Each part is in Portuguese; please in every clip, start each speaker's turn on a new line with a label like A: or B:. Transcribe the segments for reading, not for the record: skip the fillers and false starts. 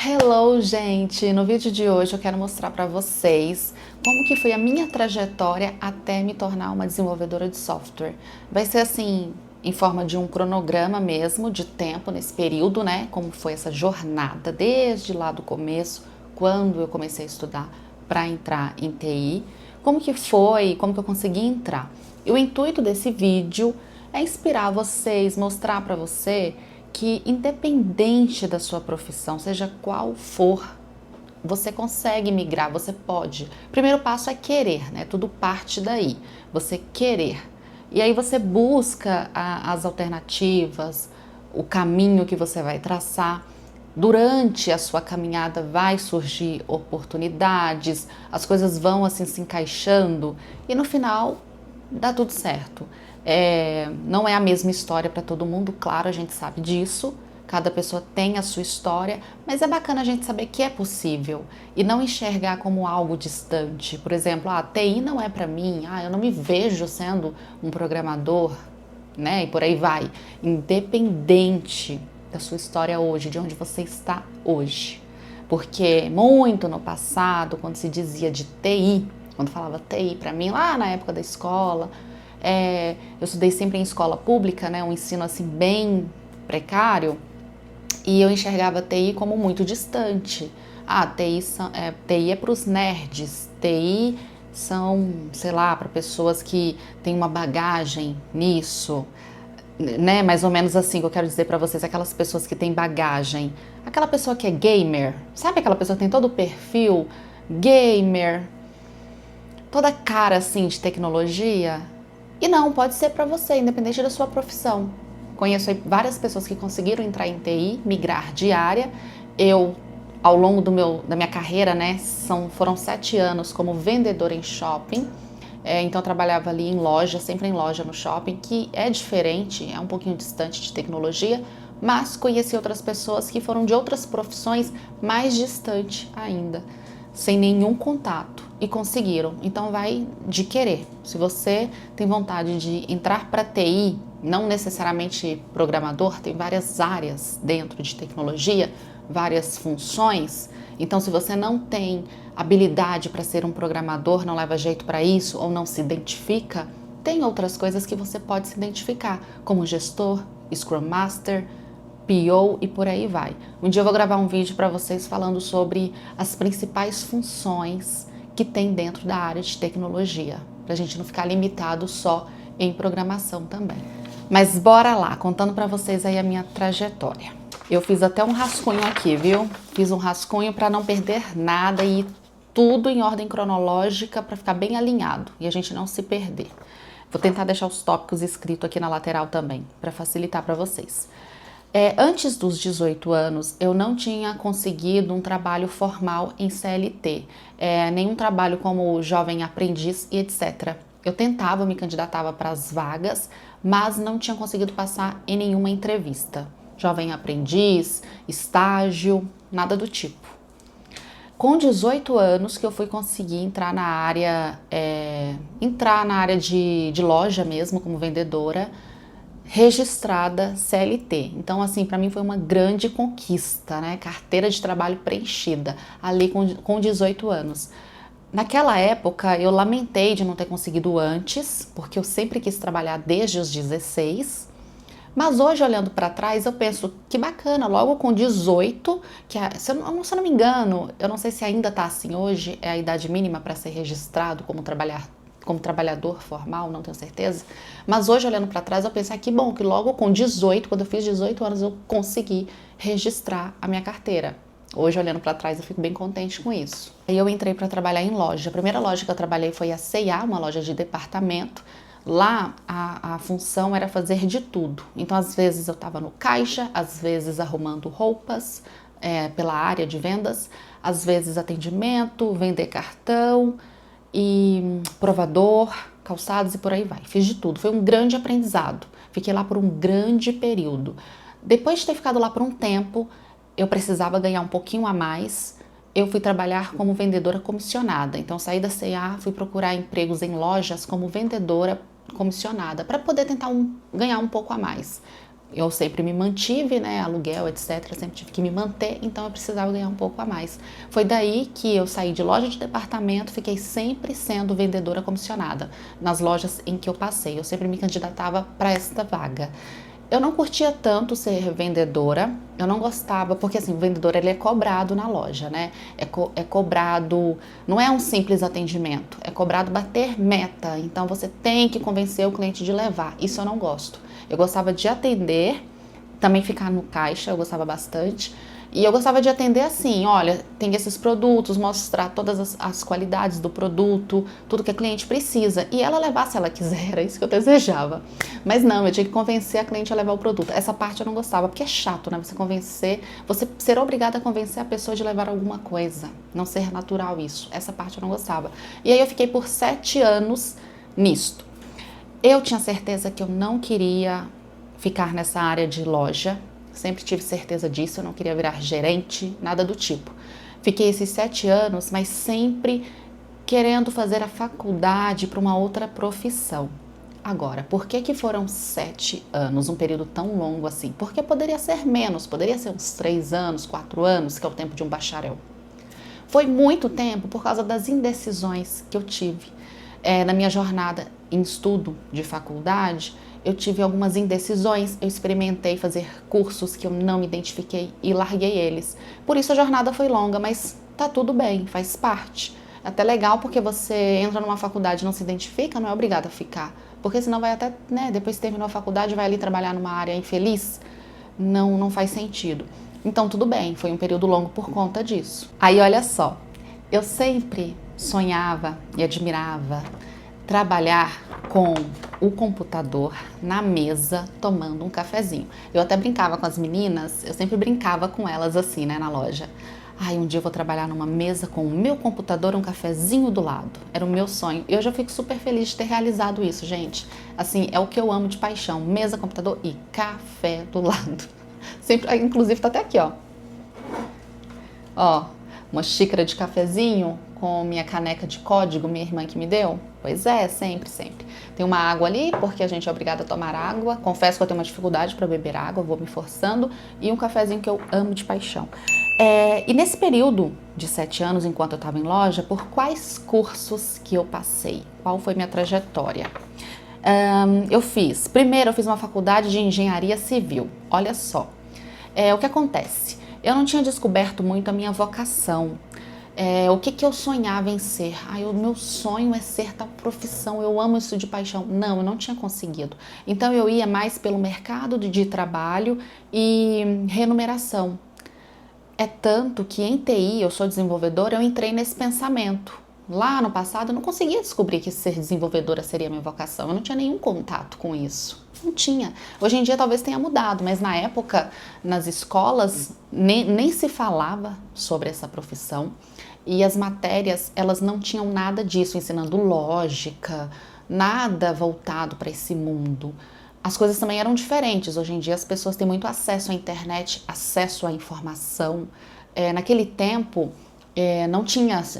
A: Hello, gente! No vídeo de hoje eu quero mostrar para vocês como que foi a minha trajetória até me tornar uma desenvolvedora de software. Vai ser assim, em forma de um cronograma mesmo, de tempo nesse período, né? Como foi essa jornada desde lá do começo, quando eu comecei a estudar para entrar em TI, como que foi, como que eu consegui entrar. E o intuito desse vídeo é inspirar vocês, mostrar para você que independente da sua profissão, seja qual for, você consegue migrar, você pode. O primeiro passo é querer, né? Tudo parte daí, você querer. E aí você busca as alternativas, o caminho que você vai traçar. Durante a sua caminhada vai surgir oportunidades, as coisas vão assim se encaixando e no final dá tudo certo. Não é a mesma história para todo mundo, claro, a gente sabe disso. Cada pessoa tem a sua história, mas é bacana a gente saber que é possível e não enxergar como algo distante. Por exemplo, TI não é para mim, eu não me vejo sendo um programador, né? E por aí vai. Independente da sua história hoje, de onde você está hoje. Porque muito no passado, quando se dizia de TI, quando falava TI para mim, lá na época da escola, eu estudei sempre em escola pública, né? Um ensino assim bem precário. E eu enxergava TI como muito distante. TI é para os nerds, TI são, sei lá, para pessoas que têm uma bagagem nisso, né? Mais ou menos assim que eu quero dizer para vocês, aquelas pessoas que têm bagagem. Aquela pessoa que é gamer, sabe aquela pessoa que tem todo o perfil gamer, toda cara assim de tecnologia? E não, pode ser para você, independente da sua profissão. Conheço várias pessoas que conseguiram entrar em TI, migrar de área. Eu, ao longo da minha carreira, né, foram 7 anos como vendedora em shopping. Então eu trabalhava ali em loja, sempre em loja no shopping, que é diferente, é um pouquinho distante de tecnologia, mas conheci outras pessoas que foram de outras profissões mais distantes ainda, sem nenhum contato e conseguiram. Então vai de querer. Se você tem vontade de entrar para TI, não necessariamente programador, tem várias áreas dentro de tecnologia, várias funções. Então se você não tem habilidade para ser um programador, não leva jeito para isso ou não se identifica, tem outras coisas que você pode se identificar, como gestor, Scrum Master, PO e por aí vai. Um dia eu vou gravar um vídeo para vocês falando sobre as principais funções que tem dentro da área de tecnologia, para a gente não ficar limitado só em programação também. Mas bora lá, contando para vocês aí a minha trajetória. Eu fiz até um rascunho aqui, viu? Fiz um rascunho para não perder nada e tudo em ordem cronológica para ficar bem alinhado e a gente não se perder. Vou tentar deixar os tópicos escritos aqui na lateral também, para facilitar para vocês. Antes dos 18 anos, eu não tinha conseguido um trabalho formal em CLT, nenhum trabalho como jovem aprendiz e etc. Eu tentava, me candidatava para as vagas, mas não tinha conseguido passar em nenhuma entrevista. Jovem aprendiz, estágio, nada do tipo. Com 18 anos que eu fui conseguir entrar na área, de loja mesmo, como vendedora, registrada CLT. Então, assim, para mim foi uma grande conquista, né? Carteira de trabalho preenchida, ali com 18 anos. Naquela época, eu lamentei de não ter conseguido antes, porque eu sempre quis trabalhar desde os 16. Mas hoje, olhando para trás, eu penso que bacana, logo com 18, se eu não me engano, eu não sei se ainda está assim hoje, é a idade mínima para ser registrado como trabalhador formal, não tenho certeza. Mas hoje, olhando para trás, eu penso, que bom, que logo com 18, quando eu fiz 18 anos, eu consegui registrar a minha carteira. Hoje, olhando para trás, eu fico bem contente com isso. Aí eu entrei para trabalhar em loja. A primeira loja que eu trabalhei foi a C&A, uma loja de departamento. Lá, a função era fazer de tudo. Então, às vezes eu estava no caixa, às vezes arrumando roupas pela área de vendas, às vezes atendimento, vender cartão e provador, calçados e por aí vai. Fiz de tudo. Foi um grande aprendizado. Fiquei lá por um grande período. Depois de ter ficado lá por um tempo, eu precisava ganhar um pouquinho a mais. Eu fui trabalhar como vendedora comissionada. Então, saí da C&A, fui procurar empregos em lojas como vendedora comissionada, para poder tentar ganhar um pouco a mais. eu sempre me mantive, né, aluguel, etc, sempre tive que me manter, então eu precisava ganhar um pouco a mais. Foi daí que eu saí de loja de departamento, fiquei sempre sendo vendedora comissionada nas lojas em que eu passei. Eu sempre me candidatava para esta vaga. Eu não curtia tanto ser vendedora, eu não gostava, porque assim, o vendedor ele é cobrado na loja, né? É cobrado, não é um simples atendimento, é cobrado bater meta, então você tem que convencer o cliente de levar, isso eu não gosto. Eu gostava de atender, também ficar no caixa, eu gostava bastante. E eu gostava de atender assim, olha, tem esses produtos, mostrar todas as qualidades do produto, tudo que a cliente precisa. E ela levar se ela quiser, era isso que eu desejava. Mas não, eu tinha que convencer a cliente a levar o produto. Essa parte eu não gostava, porque é chato, né? Você convencer, você ser obrigada a convencer a pessoa de levar alguma coisa. Não ser natural isso. Essa parte eu não gostava. E aí eu fiquei por 7 anos nisto. Eu tinha certeza que eu não queria ficar nessa área de loja. Sempre tive certeza disso, eu não queria virar gerente, nada do tipo. Fiquei esses 7 anos, mas sempre querendo fazer a faculdade para uma outra profissão. Agora, por que foram 7 anos, um período tão longo assim? Porque poderia ser menos, poderia ser uns 3 anos, 4 anos, que é o tempo de um bacharel. Foi muito tempo por causa das indecisões que eu tive. Na minha jornada em estudo de faculdade, eu tive algumas indecisões, eu experimentei fazer cursos que eu não me identifiquei e larguei eles. Por isso a jornada foi longa, mas tá tudo bem, faz parte. É até legal porque você entra numa faculdade e não se identifica, não é obrigado a ficar. Porque senão vai até, né, depois que terminou a faculdade, vai ali trabalhar numa área infeliz. Não faz sentido. Então tudo bem, foi um período longo por conta disso. Aí olha só, eu sempre sonhava e admirava trabalhar com o computador na mesa tomando um cafezinho. Eu até brincava com as meninas, eu sempre brincava com elas assim, né, na loja. Ai, um dia eu vou trabalhar numa mesa com o meu computador e um cafezinho do lado. Era o meu sonho. E hoje eu fico super feliz de ter realizado isso, gente. Assim, é o que eu amo de paixão. Mesa, computador e café do lado. Sempre, inclusive tá até aqui, ó. Ó, uma xícara de cafezinho com minha caneca de código, minha irmã que me deu. Pois é, sempre, sempre. Tem uma água ali, porque a gente é obrigada a tomar água. Confesso que eu tenho uma dificuldade para beber água, vou me forçando. E um cafezinho que eu amo de paixão. E nesse período de 7 anos, enquanto eu estava em loja, por quais cursos que eu passei? Qual foi minha trajetória? Primeiro eu fiz uma faculdade de engenharia civil. Olha só, o que acontece? Eu não tinha descoberto muito a minha vocação. O que eu sonhava em ser? O meu sonho é ser tal profissão, eu amo isso de paixão. Não, eu não tinha conseguido. Então eu ia mais pelo mercado de trabalho e remuneração. É tanto que em TI, eu sou desenvolvedora, eu entrei nesse pensamento. Lá no passado eu não conseguia descobrir que ser desenvolvedora seria minha vocação, eu não tinha nenhum contato com isso. Não tinha. Hoje em dia talvez tenha mudado, mas na época, nas escolas, nem se falava sobre essa profissão. E as matérias, elas não tinham nada disso, ensinando lógica, nada voltado para esse mundo. As coisas também eram diferentes. Hoje em dia as pessoas têm muito acesso à internet, acesso à informação. Naquele tempo,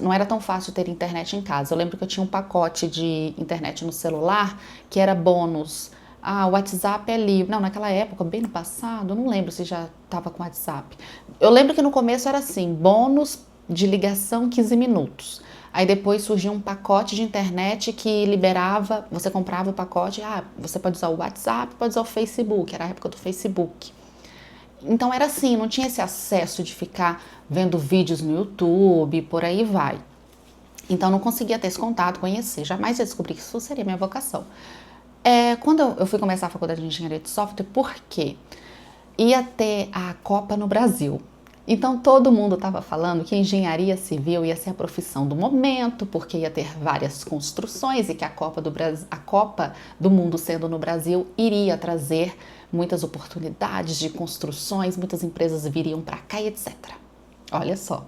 A: não era tão fácil ter internet em casa. Eu lembro que eu tinha um pacote de internet no celular que era bônus. O WhatsApp é livre. Não, naquela época, bem no passado, eu não lembro se já estava com WhatsApp. Eu lembro que no começo era assim, bônus de ligação 15 minutos. Aí depois surgiu um pacote de internet que liberava, você comprava o pacote, você pode usar o WhatsApp, pode usar o Facebook, era a época do Facebook. Então era assim, não tinha esse acesso de ficar vendo vídeos no YouTube, por aí vai. Então não conseguia ter esse contato, conhecer, jamais ia descobrir que isso seria minha vocação. Quando eu fui começar a faculdade de engenharia de software, por quê? Ia ter a Copa no Brasil. Então todo mundo estava falando que a engenharia civil ia ser a profissão do momento, porque ia ter várias construções e que a Copa do Mundo sendo no Brasil iria trazer muitas oportunidades de construções, muitas empresas viriam para cá e etc. Olha só.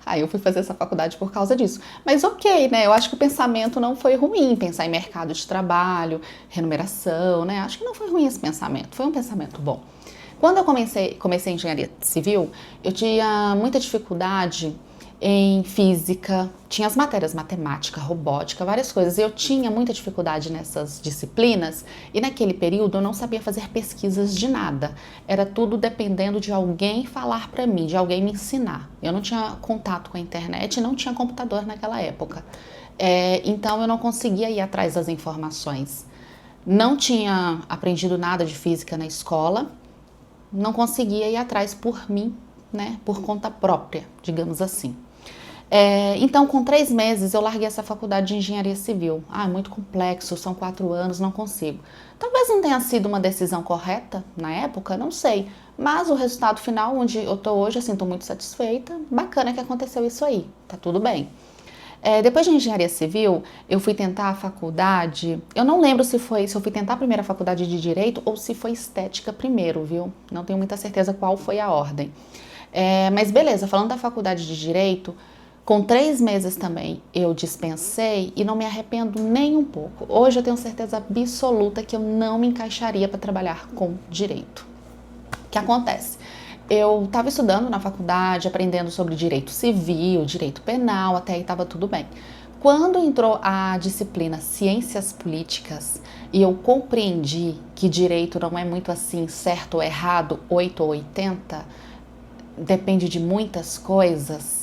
A: Aí eu fui fazer essa faculdade por causa disso. Mas ok, né? Eu acho que o pensamento não foi ruim, pensar em mercado de trabalho, remuneração, né? Acho que não foi ruim esse pensamento, foi um pensamento bom. Quando eu comecei engenharia civil, eu tinha muita dificuldade em física, tinha as matérias matemática, robótica, várias coisas. Eu tinha muita dificuldade nessas disciplinas e naquele período eu não sabia fazer pesquisas de nada. Era tudo dependendo de alguém falar para mim, de alguém me ensinar. Eu não tinha contato com a internet, não tinha computador naquela época. Então eu não conseguia ir atrás das informações. Não tinha aprendido nada de física na escola, não conseguia ir atrás por mim, né, por conta própria, digamos assim. Então, com 3 meses, eu larguei essa faculdade de engenharia civil. É muito complexo, são 4 anos, não consigo. Talvez não tenha sido uma decisão correta na época, não sei. Mas o resultado final, onde eu tô hoje, assim, tô muito satisfeita. Bacana que aconteceu isso aí, tá tudo bem. Depois de engenharia civil, eu fui tentar a faculdade. Eu não lembro se eu fui tentar a primeira faculdade de direito ou se foi estética primeiro, viu? Não tenho muita certeza qual foi a ordem. Mas beleza, falando da faculdade de direito, com 3 meses também eu dispensei e não me arrependo nem um pouco. Hoje eu tenho certeza absoluta que eu não me encaixaria para trabalhar com direito. O que acontece? Eu estava estudando na faculdade, aprendendo sobre direito civil, direito penal, até aí estava tudo bem. Quando entrou a disciplina Ciências Políticas e eu compreendi que direito não é muito assim certo ou errado, 8 ou 80, depende de muitas coisas.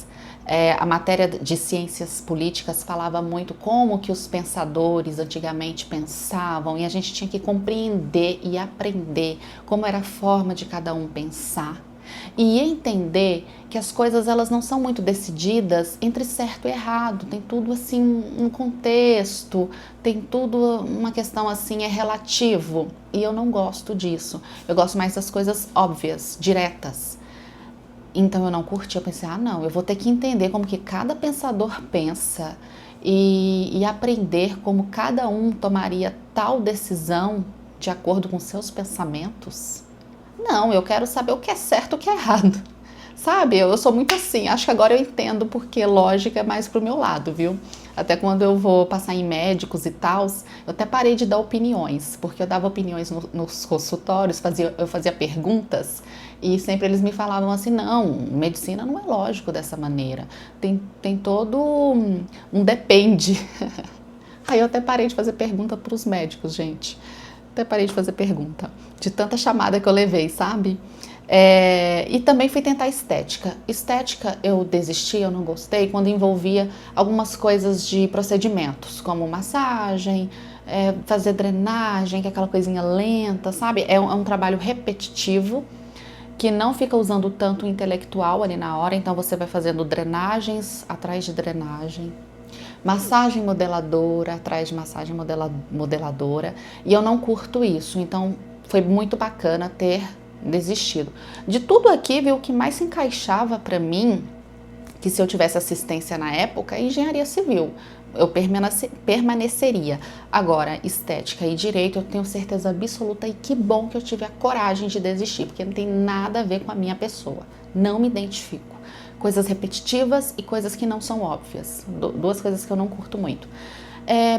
A: A matéria de ciências políticas falava muito como que os pensadores antigamente pensavam e a gente tinha que compreender e aprender como era a forma de cada um pensar e entender que as coisas elas não são muito decididas entre certo e errado, tem tudo assim um contexto, tem tudo uma questão assim relativo e eu não gosto disso, eu gosto mais das coisas óbvias, diretas. Então eu não curti, eu pensei, não, eu vou ter que entender como que cada pensador pensa e aprender como cada um tomaria tal decisão de acordo com seus pensamentos. Não, eu quero saber o que é certo e o que é errado. Sabe, eu sou muito assim, acho que agora eu entendo porque lógica é mais pro meu lado, viu? Até quando eu vou passar em médicos e tal, eu até parei de dar opiniões, porque eu dava opiniões nos consultórios, eu fazia perguntas e sempre eles me falavam assim, não, medicina não é lógico dessa maneira, tem todo um depende. Aí eu até parei de fazer pergunta pros médicos, gente. Até parei de fazer pergunta, de tanta chamada que eu levei, sabe? E também fui tentar estética. Estética eu desisti, eu não gostei quando envolvia algumas coisas de procedimentos, como massagem, fazer drenagem, que é aquela coisinha lenta, sabe? É um trabalho repetitivo, que não fica usando tanto o intelectual ali na hora, então você vai fazendo drenagens atrás de drenagem, massagem modeladora atrás de massagem modeladora, e eu não curto isso, então foi muito bacana ter desistido. De tudo aqui, viu, o que mais se encaixava para mim, que se eu tivesse assistência na época, é engenharia civil. Eu permaneceria. Agora, estética e direito, eu tenho certeza absoluta e que bom que eu tive a coragem de desistir, porque não tem nada a ver com a minha pessoa. Não me identifico. Coisas repetitivas e coisas que não são óbvias. Duas coisas que eu não curto muito.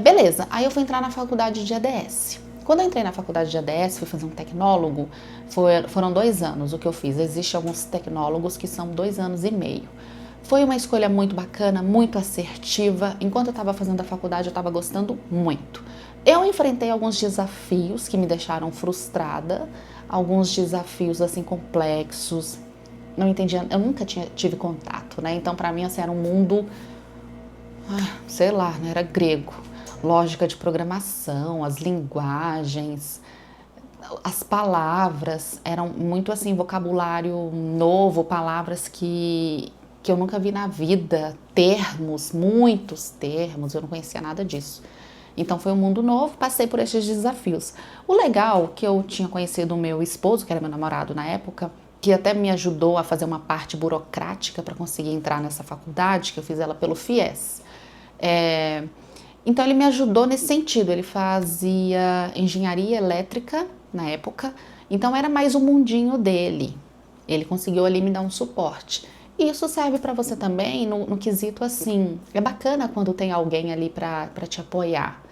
A: Beleza, aí eu fui entrar na faculdade de ADS. Quando eu entrei na faculdade de ADS, fui fazer um tecnólogo, foram 2 anos o que eu fiz. Existem alguns tecnólogos que são 2 anos e meio. Foi uma escolha muito bacana, muito assertiva. Enquanto eu estava fazendo a faculdade, eu estava gostando muito. Eu enfrentei alguns desafios que me deixaram frustrada, alguns desafios assim complexos. Não entendia, eu nunca tive contato, né? Então, para mim, assim, era um mundo, sei lá, né? Era grego. Lógica de programação, as linguagens, as palavras eram muito assim, vocabulário novo, palavras que eu nunca vi na vida, termos, muitos termos, eu não conhecia nada disso. Então foi um mundo novo, passei por esses desafios. O legal que eu tinha conhecido o meu esposo, que era meu namorado na época, que até me ajudou a fazer uma parte burocrática para conseguir entrar nessa faculdade, que eu fiz ela pelo FIES. Então ele me ajudou nesse sentido, ele fazia engenharia elétrica na época, então era mais o mundinho dele. Ele conseguiu ali me dar um suporte. E isso serve para você também no quesito assim, é bacana quando tem alguém ali para te apoiar,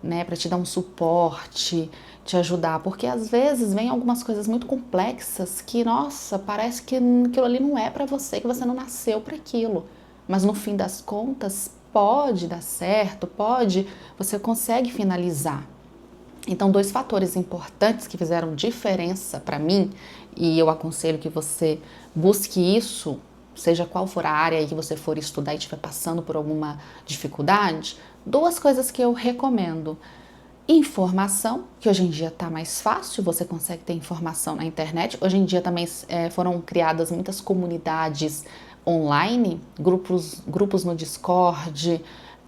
A: né, para te dar um suporte, te ajudar, porque às vezes vem algumas coisas muito complexas que, nossa, parece que aquilo ali não é para você, que você não nasceu para aquilo. mas no fim das contas pode dar certo, você consegue finalizar. Então, 2 fatores importantes que fizeram diferença para mim, e eu aconselho que você busque isso, seja qual for a área que você for estudar e estiver passando por alguma dificuldade, 2 coisas que eu recomendo. Informação, que hoje em dia está mais fácil, você consegue ter informação na internet. Hoje em dia também foram criadas muitas comunidades online, grupos no Discord,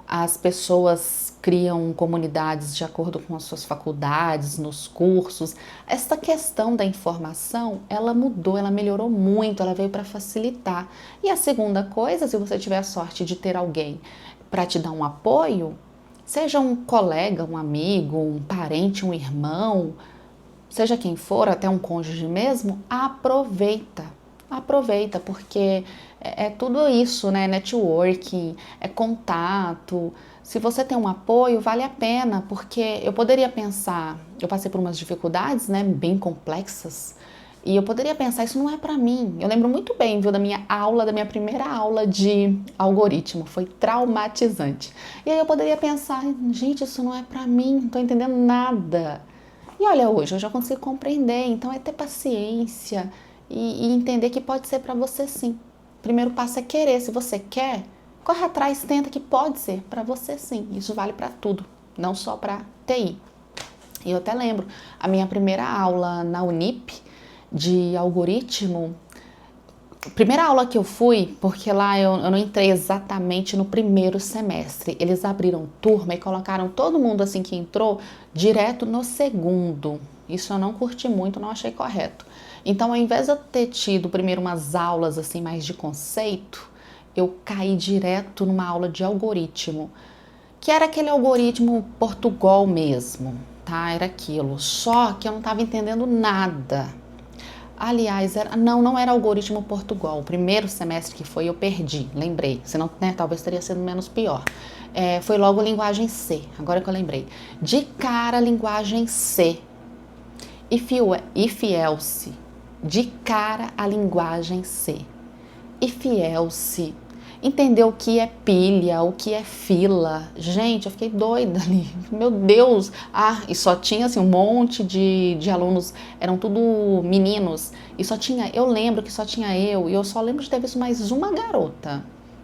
A: as pessoas criam comunidades de acordo com as suas faculdades, nos cursos. Essa questão da informação, ela mudou, ela melhorou muito, ela veio para facilitar. E a segunda coisa, se você tiver a sorte de ter alguém para te dar um apoio, seja um colega, um amigo, um parente, um irmão, seja quem for, até um cônjuge mesmo, aproveita. Aproveita, porque é tudo isso, né? Networking, é contato. Se você tem um apoio, vale a pena, porque eu poderia pensar, eu passei por umas dificuldades, né, bem complexas, e eu poderia pensar, isso não é pra mim. Eu lembro muito bem, viu, da minha primeira aula de algoritmo, foi traumatizante. E aí eu poderia pensar, gente, isso não é pra mim, não tô entendendo nada. E olha, hoje eu já consigo compreender, então é ter paciência e entender que pode ser pra você sim. O primeiro passo é querer, se você quer, corre atrás, tenta que pode ser pra você sim. Isso vale pra tudo, não só pra TI. E eu até lembro, a minha primeira aula na Unip, de algoritmo, primeira aula que eu fui, porque lá eu não entrei exatamente no primeiro semestre, eles abriram turma e colocaram todo mundo assim que entrou direto no segundo. Isso eu não curti muito, não achei correto. Então, ao invés de eu ter tido primeiro umas aulas assim mais de conceito, eu caí direto numa aula de algoritmo, que era aquele algoritmo Portugal mesmo, tá? Era aquilo, só que eu não estava entendendo nada. Aliás, não era algoritmo Portugal. O primeiro semestre que foi, eu perdi, lembrei. Senão, né, talvez teria sido menos pior. Foi logo linguagem C, agora que eu lembrei. De cara, linguagem C. If else. De cara, a linguagem C. If else. Entender o que é pilha, o que é fila. Gente, eu fiquei doida ali. Meu Deus! E só tinha assim, um monte de alunos, eram tudo meninos. E eu lembro que só tinha eu, e eu só lembro de ter visto mais uma garota.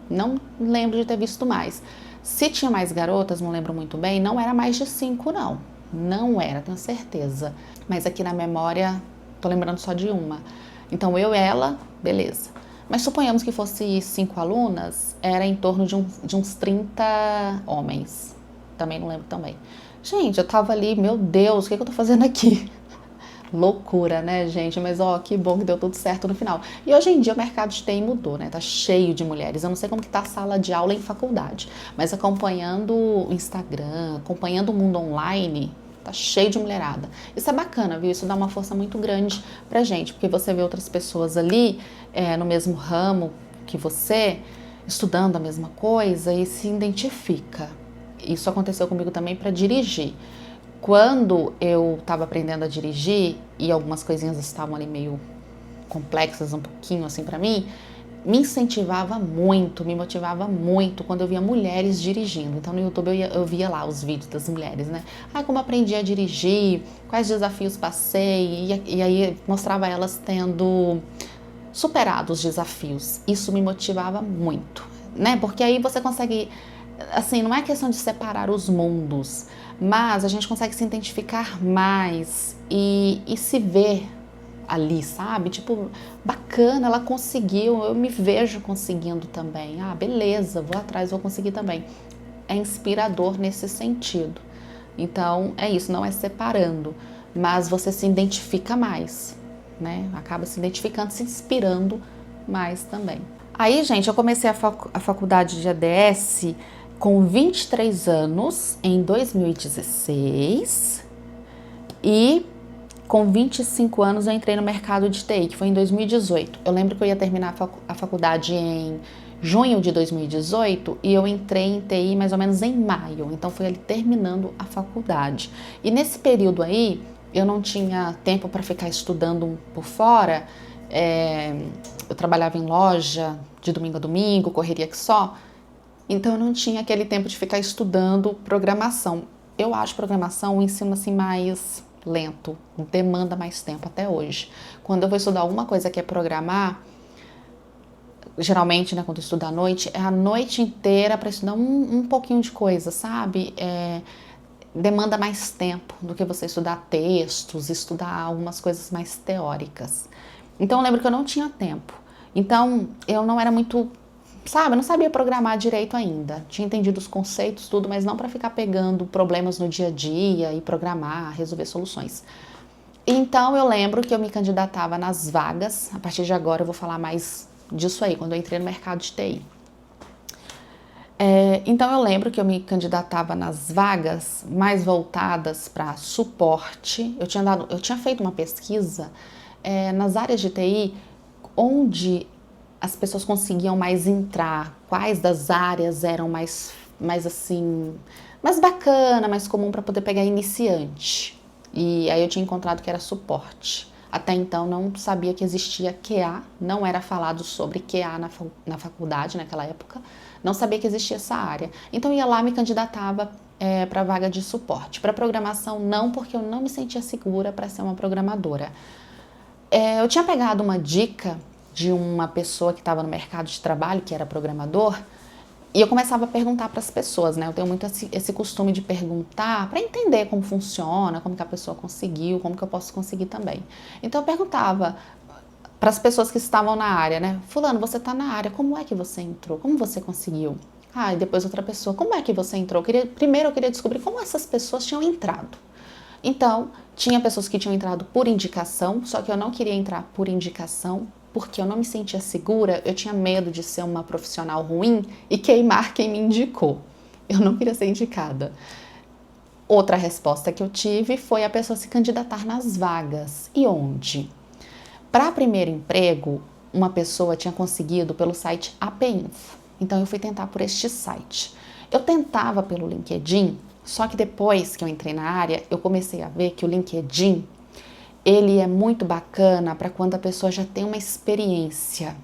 A: Não lembro de ter visto mais. Se tinha mais garotas, não lembro muito bem, não era mais de 5, não. Não era, tenho certeza. Mas aqui na memória, tô lembrando só de uma. Então eu e ela, beleza. Mas suponhamos que fosse 5 alunas, era em torno de uns 30 homens. Também não lembro também. Gente, eu tava ali, meu Deus, o que eu tô fazendo aqui? Loucura, né, gente? Mas ó, que bom que deu tudo certo no final. E hoje em dia o mercado de TI mudou, né? Tá cheio de mulheres. Eu não sei como que tá a sala de aula em faculdade, mas acompanhando o Instagram, acompanhando o mundo online, tá cheio de mulherada. Isso é bacana, viu? Isso dá uma força muito grande pra gente, porque você vê outras pessoas ali no mesmo ramo que você, estudando a mesma coisa e se identifica. Isso aconteceu comigo também para dirigir. Quando eu estava aprendendo a dirigir e algumas coisinhas estavam ali meio complexas um pouquinho assim para mim, me incentivava muito, me motivava muito quando eu via mulheres dirigindo. Então no YouTube eu via lá os vídeos das mulheres, né? Como aprendi a dirigir, quais desafios passei, e aí mostrava elas tendo superado os desafios. Isso me motivava muito, né? Porque aí você consegue, assim, não é questão de separar os mundos, mas a gente consegue se identificar mais e se ver ali, sabe? Tipo, bacana, ela conseguiu, eu me vejo conseguindo também. Beleza, vou atrás, vou conseguir também. É inspirador nesse sentido. Então, é isso, não é separando, mas você se identifica mais, né? Acaba se identificando, se inspirando mais também. Aí, gente, eu comecei a faculdade de ADS com 23 anos, em 2016, e com 25 anos eu entrei no mercado de TI, que foi em 2018. Eu lembro que eu ia terminar a faculdade em junho de 2018 e eu entrei em TI mais ou menos em maio, então foi ali terminando a faculdade. E nesse período aí, eu não tinha tempo para ficar estudando por fora, eu trabalhava em loja, de domingo a domingo, correria que só. Então eu não tinha aquele tempo de ficar estudando programação. Eu acho programação um ensino assim mais lento, demanda mais tempo até hoje. Quando eu vou estudar alguma coisa que é programar, geralmente, né, quando eu estudo à noite, é a noite inteira para estudar um pouquinho de coisa, sabe? Demanda mais tempo do que você estudar textos, estudar algumas coisas mais teóricas. Então eu lembro que eu não tinha tempo. Então eu não era muito, sabe, eu não sabia programar direito ainda. Tinha entendido os conceitos, tudo, mas não para ficar pegando problemas no dia a dia e programar, resolver soluções. Então eu lembro que eu me candidatava nas vagas. A partir de agora eu vou falar mais disso aí, quando eu entrei no mercado de TI. Então eu lembro que eu me candidatava nas vagas mais voltadas para suporte. Eu tinha feito uma pesquisa nas áreas de TI onde as pessoas conseguiam mais entrar, quais das áreas eram mais assim, mais bacana, mais comum para poder pegar iniciante. E aí eu tinha encontrado que era suporte. Até então não sabia que existia QA, não era falado sobre QA na faculdade naquela época, não sabia que existia essa área. Então ia lá e me candidatava para a vaga de suporte. Para programação não, porque eu não me sentia segura para ser uma programadora. Eu tinha pegado uma dica de uma pessoa que estava no mercado de trabalho, que era programador, e eu começava a perguntar para as pessoas, né? Eu tenho muito esse costume de perguntar para entender como funciona, como que a pessoa conseguiu, como que eu posso conseguir também. Então eu perguntava para as pessoas que estavam na área, né? Fulano, você está na área, como é que você entrou? Como você conseguiu? E depois outra pessoa, como é que você entrou? Primeiro eu queria descobrir como essas pessoas tinham entrado. Então, tinha pessoas que tinham entrado por indicação, só que eu não queria entrar por indicação, porque eu não me sentia segura, eu tinha medo de ser uma profissional ruim e queimar quem me indicou. Eu não queria ser indicada. Outra resposta que eu tive foi a pessoa se candidatar nas vagas. E onde? Para primeiro emprego, uma pessoa tinha conseguido pelo site APInfo. Então eu fui tentar por este site. Eu tentava pelo LinkedIn, só que depois que eu entrei na área, eu comecei a ver que o LinkedIn ele é muito bacana para quando a pessoa já tem uma experiência.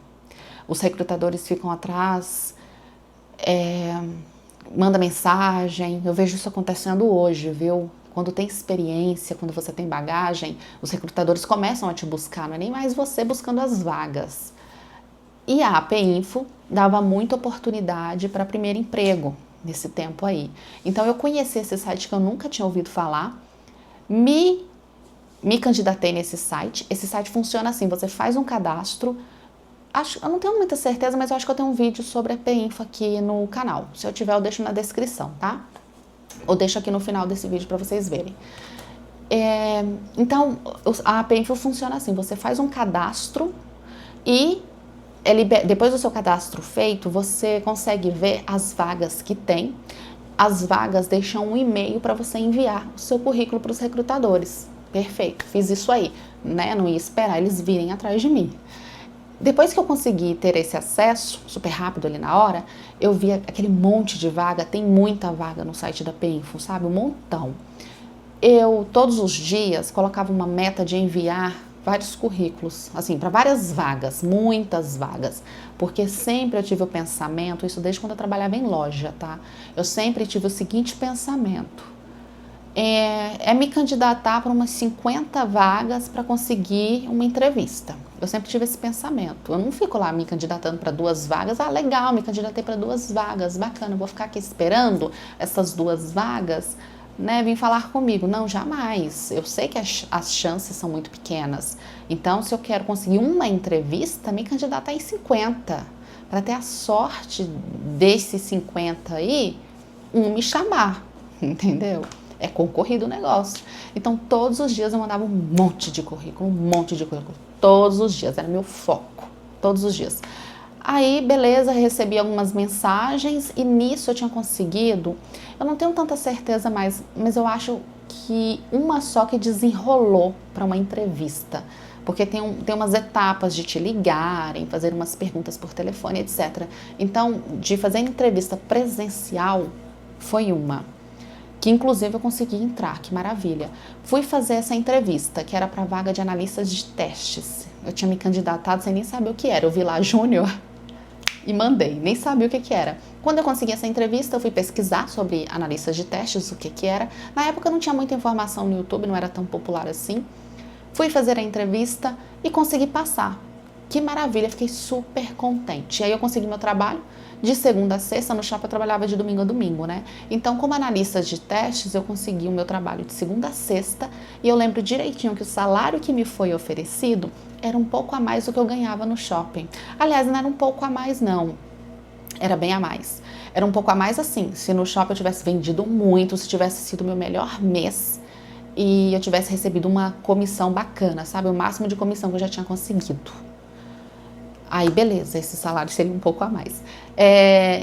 A: Os recrutadores ficam atrás, manda mensagem, eu vejo isso acontecendo hoje, viu? Quando tem experiência, quando você tem bagagem, os recrutadores começam a te buscar, não é nem mais você buscando as vagas. E a APInfo dava muita oportunidade para primeiro emprego nesse tempo aí. Então eu conheci esse site que eu nunca tinha ouvido falar, me candidatei nesse site. Esse site funciona assim, você faz um cadastro. Eu não tenho muita certeza, mas eu acho que eu tenho um vídeo sobre a APInfo aqui no canal. Se eu tiver, eu deixo na descrição, tá? Ou deixo aqui no final desse vídeo para vocês verem. Então, a APInfo funciona assim, você faz um cadastro e depois do seu cadastro feito, você consegue ver as vagas que tem. As vagas deixam um e-mail para você enviar o seu currículo para os recrutadores. Perfeito, fiz isso aí, né? Não ia esperar eles virem atrás de mim. Depois que eu consegui ter esse acesso, super rápido ali na hora, eu vi aquele monte de vaga, tem muita vaga no site da APInfo, sabe? Um montão. Eu, todos os dias, colocava uma meta de enviar vários currículos, assim, para várias vagas, muitas vagas, porque sempre eu tive o pensamento, isso desde quando eu trabalhava em loja, tá? Eu sempre tive o seguinte pensamento, me candidatar para umas 50 vagas para conseguir uma entrevista. Eu sempre tive esse pensamento. Eu não fico lá me candidatando para 2 vagas. Legal, me candidatei para 2 vagas, bacana, vou ficar aqui esperando essas 2 vagas, né, vir falar comigo. Não, jamais. Eu sei que as chances são muito pequenas. Então, se eu quero conseguir uma entrevista, me candidatar em 50. Para ter a sorte desses 50 aí, me chamar, entendeu? É concorrido o negócio. Então, todos os dias eu mandava um monte de currículo, todos os dias, era meu foco, todos os dias. Aí, beleza, recebi algumas mensagens e nisso eu tinha conseguido, eu não tenho tanta certeza mais, mas eu acho que uma só que desenrolou para uma entrevista. Porque tem umas etapas de te ligarem, fazer umas perguntas por telefone, etc. Então, de fazer entrevista presencial, foi uma. Que inclusive eu consegui entrar, que maravilha. Fui fazer essa entrevista, que era para vaga de analistas de testes. Eu tinha me candidatado sem nem saber o que era. Eu vi lá júnior, e mandei, nem sabia o que que era. Quando eu consegui essa entrevista, eu fui pesquisar sobre analistas de testes, o que que era. Na época não tinha muita informação no YouTube, não era tão popular assim. Fui fazer a entrevista e consegui passar. Que maravilha, fiquei super contente. E aí eu consegui meu trabalho de segunda a sexta, no shopping eu trabalhava de domingo a domingo, né? Então, como analista de testes, eu consegui o meu trabalho de segunda a sexta e eu lembro direitinho que o salário que me foi oferecido era um pouco a mais do que eu ganhava no shopping. Aliás, não era um pouco a mais, não. Era bem a mais. Era um pouco a mais assim, se no shopping eu tivesse vendido muito, se tivesse sido o meu melhor mês e eu tivesse recebido uma comissão bacana, sabe? O máximo de comissão que eu já tinha conseguido. Aí, beleza, esse salário seria um pouco a mais.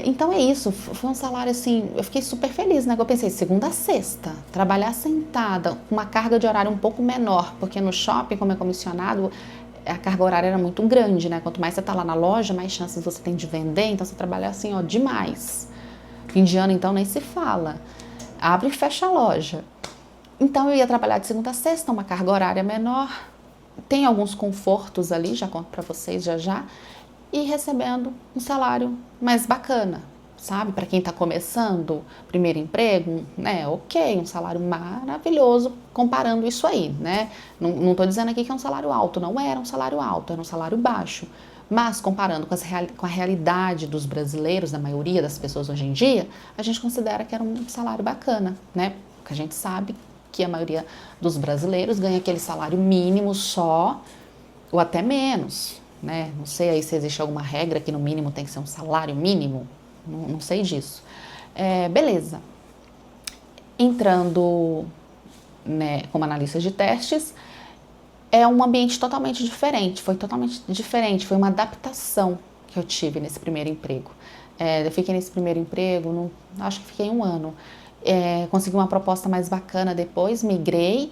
A: Então é isso, foi um salário assim, eu fiquei super feliz, né? Eu pensei, segunda a sexta, trabalhar sentada, com uma carga de horário um pouco menor, porque no shopping, como é comissionado, a carga horária era muito grande, né? Quanto mais você tá lá na loja, mais chances você tem de vender, então você trabalha assim, ó, demais. Fim de ano, então, nem se fala. Abre e fecha a loja. Então eu ia trabalhar de segunda a sexta, uma carga horária menor, tem alguns confortos ali, já conto para vocês já, e recebendo um salário mais bacana, sabe? Para quem está começando, primeiro emprego, né? Ok, um salário maravilhoso comparando isso aí, né? Não estou dizendo aqui que é um salário alto, não era um salário alto, era um salário baixo. Mas comparando com a realidade dos brasileiros, da maioria das pessoas hoje em dia, a gente considera que era um salário bacana, né? Porque a gente sabe que a maioria dos brasileiros ganha aquele salário mínimo só, ou até menos, né? Não sei aí se existe alguma regra que no mínimo tem que ser um salário mínimo, não sei disso. Beleza. Entrando, né, como analista de testes, é um ambiente totalmente diferente, foi totalmente diferente, foi uma adaptação que eu tive nesse primeiro emprego. Eu fiquei nesse primeiro emprego, acho que fiquei 1 ano. Consegui uma proposta mais bacana depois, migrei,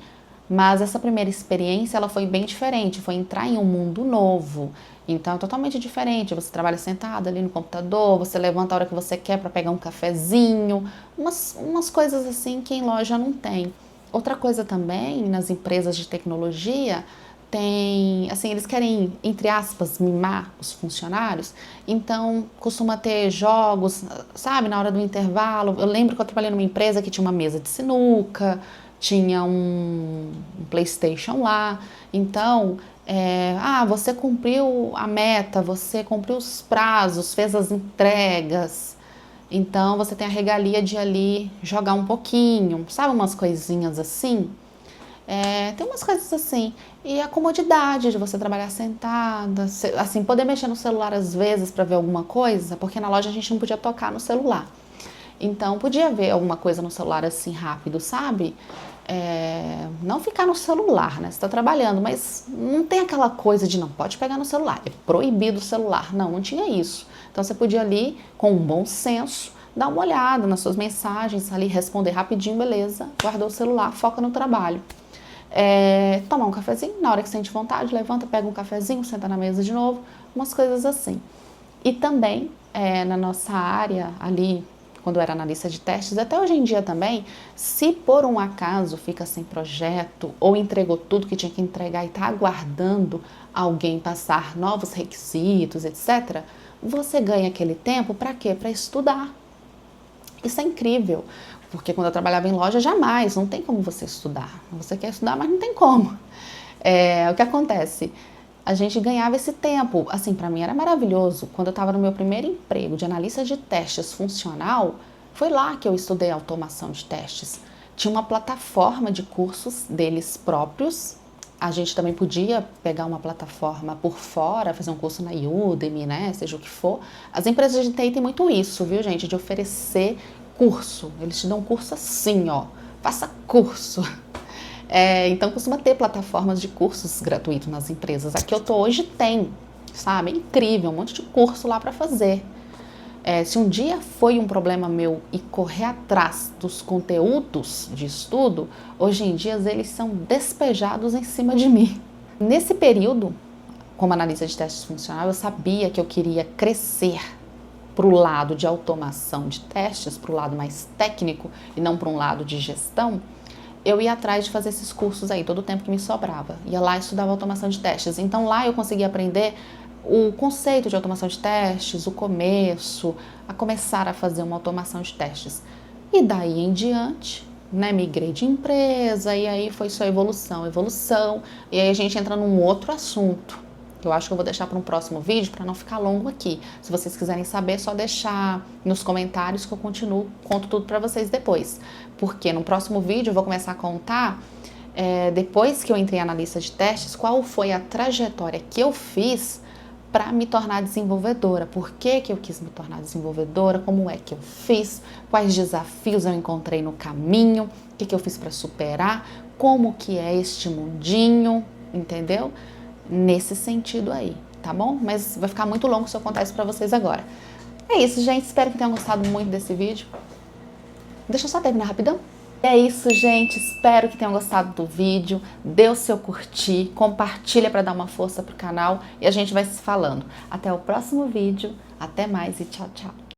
A: mas essa primeira experiência ela foi bem diferente, foi entrar em um mundo novo, então é totalmente diferente, você trabalha sentado ali no computador, você levanta a hora que você quer para pegar um cafezinho, umas coisas assim que em loja não tem. Outra coisa também, nas empresas de tecnologia, tem, assim, eles querem, entre aspas, mimar os funcionários, então costuma ter jogos, sabe, na hora do intervalo. Eu lembro que eu trabalhei numa empresa que tinha uma mesa de sinuca, tinha um PlayStation lá, então, você cumpriu a meta, você cumpriu os prazos, fez as entregas, então você tem a regalia de ali jogar um pouquinho, sabe, umas coisinhas assim. Tem umas coisas assim. E a comodidade de você trabalhar sentada, assim, poder mexer no celular às vezes para ver alguma coisa, porque na loja a gente não podia tocar no celular. Então, podia ver alguma coisa no celular assim rápido, sabe? Não ficar no celular, né? Você está trabalhando, mas não tem aquela coisa de não pode pegar no celular, é proibido o celular. Não tinha isso. Então, você podia ali, com um bom senso, dar uma olhada nas suas mensagens, ali responder rapidinho, beleza, guardou o celular, foca no trabalho. Tomar um cafezinho, na hora que sente vontade, levanta, pega um cafezinho, senta na mesa de novo, umas coisas assim. E também, na nossa área ali, quando eu era analista de testes, até hoje em dia também, se por um acaso fica sem projeto ou entregou tudo que tinha que entregar e está aguardando alguém passar novos requisitos, etc., você ganha aquele tempo para quê? Para estudar. Isso é incrível, porque quando eu trabalhava em loja, jamais, não tem como você estudar. Você quer estudar, mas não tem como. O que acontece? A gente ganhava esse tempo, assim, para mim era maravilhoso. Quando eu estava no meu primeiro emprego de analista de testes funcional, foi lá que eu estudei automação de testes. Tinha uma plataforma de cursos deles próprios. A gente também podia pegar uma plataforma por fora, fazer um curso na Udemy, né, seja o que for. As empresas de TI têm muito isso, viu, gente, de oferecer curso. Eles te dão curso assim, ó, faça curso. Então costuma ter plataformas de cursos gratuitos nas empresas. Aqui eu tô hoje tem, sabe? É incrível, um monte de curso lá para fazer. Se um dia foi um problema meu e correr atrás dos conteúdos de estudo, hoje em dia eles são despejados em cima de mim. Nesse período, como analista de testes funcionais, eu sabia que eu queria crescer para o lado de automação de testes, para o lado mais técnico e não para um lado de gestão. Eu ia atrás de fazer esses cursos aí, todo o tempo que me sobrava. Ia lá e estudava automação de testes. Então lá eu conseguia aprender o conceito de automação de testes, o começo, a começar a fazer uma automação de testes. E daí em diante, né, migrei de empresa e aí foi só evolução, evolução. E aí a gente entra num outro assunto, que eu acho que eu vou deixar para um próximo vídeo para não ficar longo aqui. Se vocês quiserem saber, é só deixar nos comentários que eu continuo, conto tudo para vocês depois. Porque no próximo vídeo eu vou começar a contar, depois que eu entrei na lista de testes, qual foi a trajetória que eu fiz para me tornar desenvolvedora. Por que que eu quis me tornar desenvolvedora? Como é que eu fiz? Quais desafios eu encontrei no caminho? O que que eu fiz para superar? Como que é este mundinho? Entendeu? Nesse sentido aí, tá bom? Mas vai ficar muito longo se eu contar isso para vocês agora. É isso, gente. Espero que tenham gostado muito desse vídeo. Deixa eu só terminar rapidão. É isso, gente. Espero que tenham gostado do vídeo. Dê o seu curtir, compartilha para dar uma força pro canal e a gente vai se falando. Até o próximo vídeo. Até mais e tchau, tchau.